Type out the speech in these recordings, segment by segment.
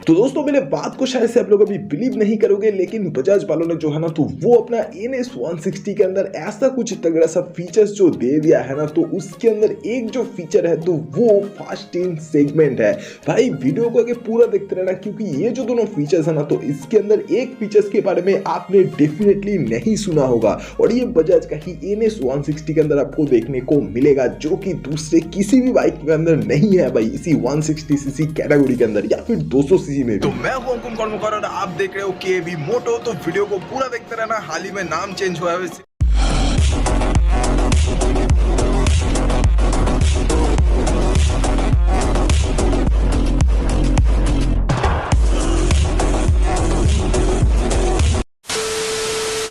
तो दोस्तों मेरे बात को शायद से आप लोग अभी बिलीव नहीं करोगे, लेकिन बजाज वालों ने जो है ना तो वो अपना NS 160 के अंदर ऐसा कुछ तगड़ा सा फीचर्स जो दे दिया है ना, तो उसके अंदर एक जो फीचर है तो वो फास्ट इन सेगमेंट है। भाई वीडियो को आगे पूरा देखते रहना, क्योंकि ये जो दोनों फीचर्स है ना तो इसके अंदर एक फीचर्स के बारे में आपने डेफिनेटली नहीं सुना होगा, और ये बजाज का ही NS 160 के अंदर आपको देखने को मिलेगा, जो कि दूसरे किसी भी बाइक के अंदर नहीं है भाई, इसी 160cc कैटेगरी के अंदर या फिर 200cc में। तो मैं हूं अंकुर कर्मकार और आप देख रहे हो केवी मोटो। तो वीडियो को पूरा देखते रहना। हाल ही में नाम चेंज हुआ है।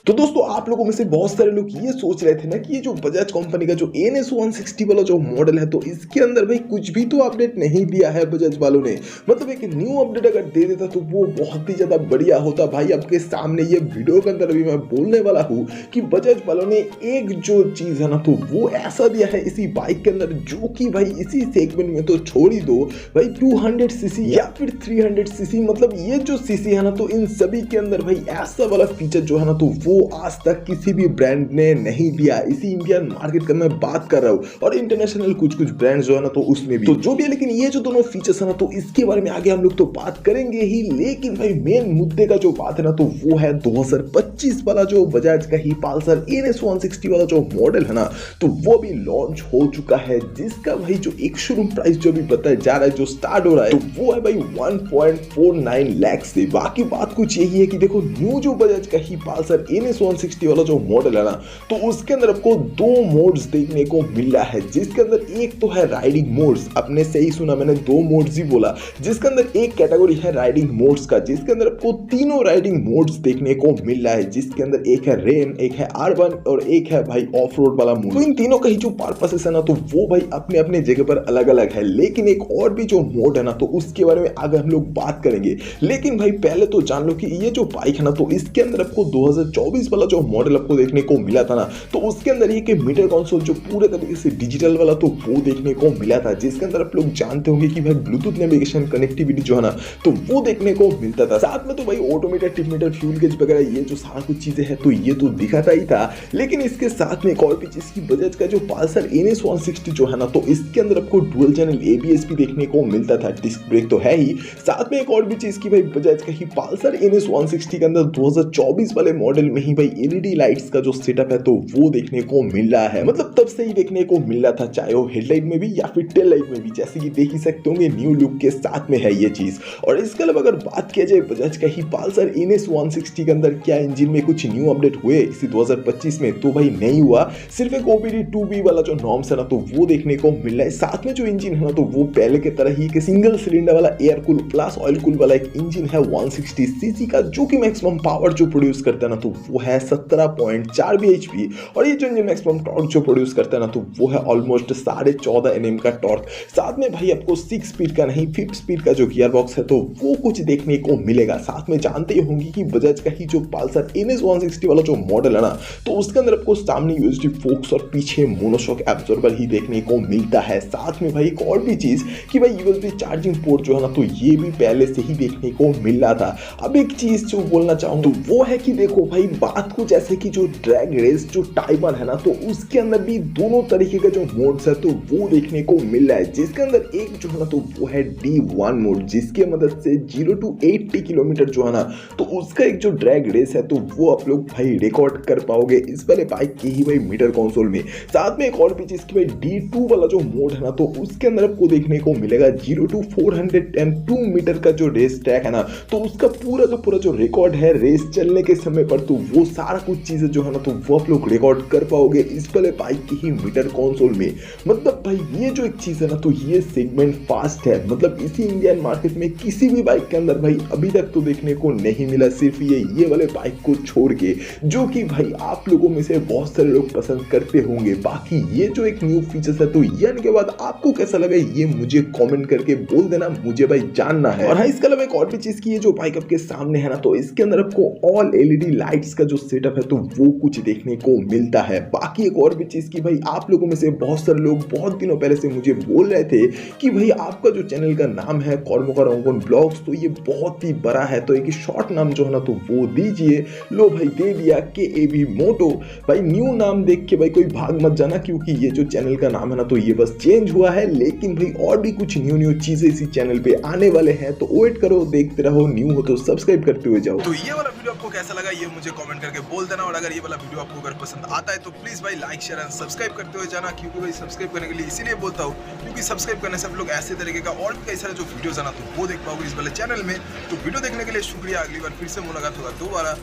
तो दोस्तों आप लोगों में से बहुत सारे लोग ये सोच रहे थे ना कि ये जो बजाज कंपनी का जो NS 160 वाला जो मॉडल है तो इसके अंदर भाई कुछ भी तो अपडेट नहीं दिया है बजाज वालों ने। मतलब एक न्यू अपडेट अगर दे देता तो वो बहुत ही ज्यादा बढ़िया होता। भाई आपके सामने ये वीडियो के अंदर अभी मैं बोलने वाला हूँ कि बजाज वालों ने एक जो चीज है ना तो वो ऐसा दिया है इसी बाइक के अंदर, जो कि भाई इसी सेगमेंट में तो छोड़ ही दो भाई 200cc या फिर 300cc, मतलब ये जो सीसी है ना तो इन सभी के अंदर भाई ऐसा वाला फीचर जो है ना तो वो आज तक किसी भी ब्रांड ने नहीं दिया। इसी इंडियन मार्केट का मैं बात कर रहा हूँ, और इंटरनेशनल कुछ ब्रांड जो है ना तो उसमें भी। तो जो भी है, लेकिन ये जो दोनों फीचर्स है ना तो इसके बारे में आगे हम लोग तो बात करेंगे ही, लेकिन भाई मेन मुद्दे का जो बात है ना तो वो है 2025 वाला जो बजाज का ही पल्सर NS 160 वाला जो मॉडल है ना तो वो भी लॉन्च हो चुका है, जिसका भाई जो एक शोरूम प्राइस जो भी बताया जा रहा है, जो स्टार्ट हो रहा है तो वो है भाई 1.49 लाख से। बाकी बात कुछ यही है कि देखो न्यू जो बजाज का ही पल्सर NS 160 वाला जो मॉडल है ना तो उसके अंदर आपको दो मोड्स देखने को मिल रहा है, जिसके अंदर एक तो है राइडिंग मोड्स। आपने सही सुना, मैंने दो मोड्स ही बोला, जिसके अंदर एक कैटेगरी है राइडिंग मोड्स का, जिसके अंदर आपको तीनों राइडिंग मोड्स देखने को मिल रहा है, जिसके अंदर एक है रेन, एक है अर्बन और एक है भाई ऑफ रोड वाला मोड। तो इन तीनों का ही जो पर्पसेस है ना तो वो भाई अपने अपने जगह पर अलग अलग है, लेकिन एक और भी जो मोड है ना तो उसके बारे में आगे हम लोग बात करेंगे। लेकिन भाई पहले तो जान लो कि ये जो बाइक है ना तो इसके अंदर आपको 2024 वाला जो मॉडल आपको देखने को मिला था ना तो उसके अंदर ये कि मीटर कंसोल जो पूरे तरीके से डिजिटल वाला तो वो देखने को मिला था, जिसके अंदर आप लोग जानते होंगे कि भाई ब्लूटूथ नेविगेशन कनेक्टिविटी जो है ना तो वो देखने को मिलता था। साथ में तो भाई odometer, trip meter, fuel gauge वगैरह ये जो सारा कुछ चीजें हैं तो ये तो दिखाता ही था। लेकिन इसके साथ में एक और भी चीज की बजाज का जो पल्सर NS 160 जो है ना तो इसके अंदर आपको डुअल चैनल ABS भी देखने को मिलता था, डिस्क ब्रेक तो है ही। साथ में एक और भी चीज की भाई बजाज का ही पल्सर NS 160 के अंदर 2024 वाले मॉडल में ही भाई LED लाइट्स का जो सेटअप है तो वो देखने को मिल रहा है। मतलब तब से ही देखने को मिल रहा था, चाहे वो हेडलाइट में भी या फिर टेल लाइट में भी, जैसे कि देख ही सकते होंगे न्यू लुक के साथ में है ये चीज। और इसके अलावा अगर बात किया जाए बजाज का ही पल्सर NS 160 के अंदर क्या इंजन में कुछ न्यू अपडेट हुए इसी 2025 में, तो भाई नहीं हुआ। सिर्फ एक OBD 2B वाला जो नॉर्म्स है ना तो वो देखने को मिल रहा है। साथ में जो इंजन है ना तो वो पहले की तरह ही सिंगल सिलेंडर वाला air cool plus oil cool वाला एक इंजन है 160cc का, जो कि मैक्सिमम पावर जो प्रोड्यूस करता है ना तो वो है 17.4 bhp, और ये जो इंजन मैक्सिमम टॉर्क जो प्रोड्यूस करता है ना तो वो है ऑलमोस्ट 14.5 Nm का टॉर्क। साथ में भाई आपको 6 स्पीड का नहीं 5 स्पीड का जो गियर बॉक्स है तो वो कुछ देखने को मिलेगा। साथ में जानते ही होंगे कि बजाज का ही जो पल्सर NS 160 वाला जो मॉडल है ना तो उसके अंदर आपको सामने यूएसडी फोक्स और पीछे मोनोशॉक एब्जॉर्बर ही देखने को मिलता है। साथ में भाई एक और भी चीज कि भाई यूएसबी चार्जिंग पोर्ट जो है ना तो ये भी पहले से ही देखने को मिल रहा था। अब एक चीज जो बोलना चाहूँ तो वो है कि देखो भाई बात को जैसे कि जो ड्रैग रेस जो टाइमर है ना तो उसके अंदर भी दोनों तरीके का जो मोड्स है तो वो देखने को मिल रहा है, जिसके अंदर एक जो है ना तो वो है D1 मोड, जिसके मदद से 0 to 80 किलोमीटर जो है ना तो उसका एक जो ड्रैग रेस है तो वो आप लोग भाई रिकॉर्ड कर पाओगे इस वाले बाइक की ही भाई मीटर कंसोल में। साथ में एक और भी चीज की भाई D2 वाला जो मोड है ना तो उसके अंदर आपको देखने को मिलेगा 0 to 402 मीटर का जो रेस ट्रैक है ना तो उसका पूरा का पूरा जो रिकॉर्ड है रेस चलने के समय पर तो वो सारा कुछ चीजें जो है ना तो वो आप लोग रिकॉर्ड कर पाओगे इस वाले बाइक की ही मीटर कंसोल में। मतलब भाई ये जो एक चीज है ना तो ये सेगमेंट फास्ट है, मतलब इसी इंडियन मार्केट में किसी भी बाइक के अंदर भाई अभी तक तो देखने को नहीं मिला, सिर्फ ये वाले बाइक को छोड़ के, जो कि भाई आप लोगों में से बहुत सारे लोग पसंद करते होंगे। बाकी ये जो एक न्यू फीचर्स है तो ये आने के बाद आपको कैसा लगा ये मुझे कमेंट करके बोल देना, मुझे भाई जानना है। और हाँ इसके अलावा एक और भी चीज की ये जो बाइक आपके सामने है ना तो इसके अंदर आपको ऑल LED लाइट्स का जो सेटअप सेटअप है तो वो कुछ देखने को मिलता है। बाकी एक और भी चीज़ की भाई आप लोगों में से बहुत सारे लोग बहुत दिनों पहले से मुझे बोल रहे थे कि भाई आपका जो चैनल का नाम है कॉर्मोकर अंगन ब्लॉग्स तो ये बहुत ही बड़ा है, तो एक शॉर्ट नाम जो है ना तो वो दीजिए। लो भाई दे दिया KAB मोटो। भाई न्यू नाम देख के भाई कोई भाग मत जाना, क्योंकि ये जो चैनल का नाम है ना तो ये बस चेंज हुआ है, लेकिन भाई और भी कुछ न्यू चीजें इसी चैनल पे आने वाले हैं, तो वेट करो, देखते रहो, न्यू हो तो सब्सक्राइब करते हुए जाओ। तो ये वाला वीडियो आपको कैसा लगा ये मुझे कमेंट करके बोल देना, और अगर ये वाला वीडियो आपको अगर पसंद आता है तो प्लीज भाई लाइक शेयर एंड सब्सक्राइब करते हुए जाना, क्योंकि भाई सब्सक्राइब करने के लिए इसीलिए बोलता हूँ क्योंकि सब्सक्राइब करने से आप लोग ऐसे तरीके का और भी कई सारे जो वीडियोस आना तो वो देख पाओगे इस वाले चैनल में। तो वीडियो देखने के लिए शुक्रिया, अगली बार फिर से मुलाकात होगा दोबारा।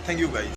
Thank you guys.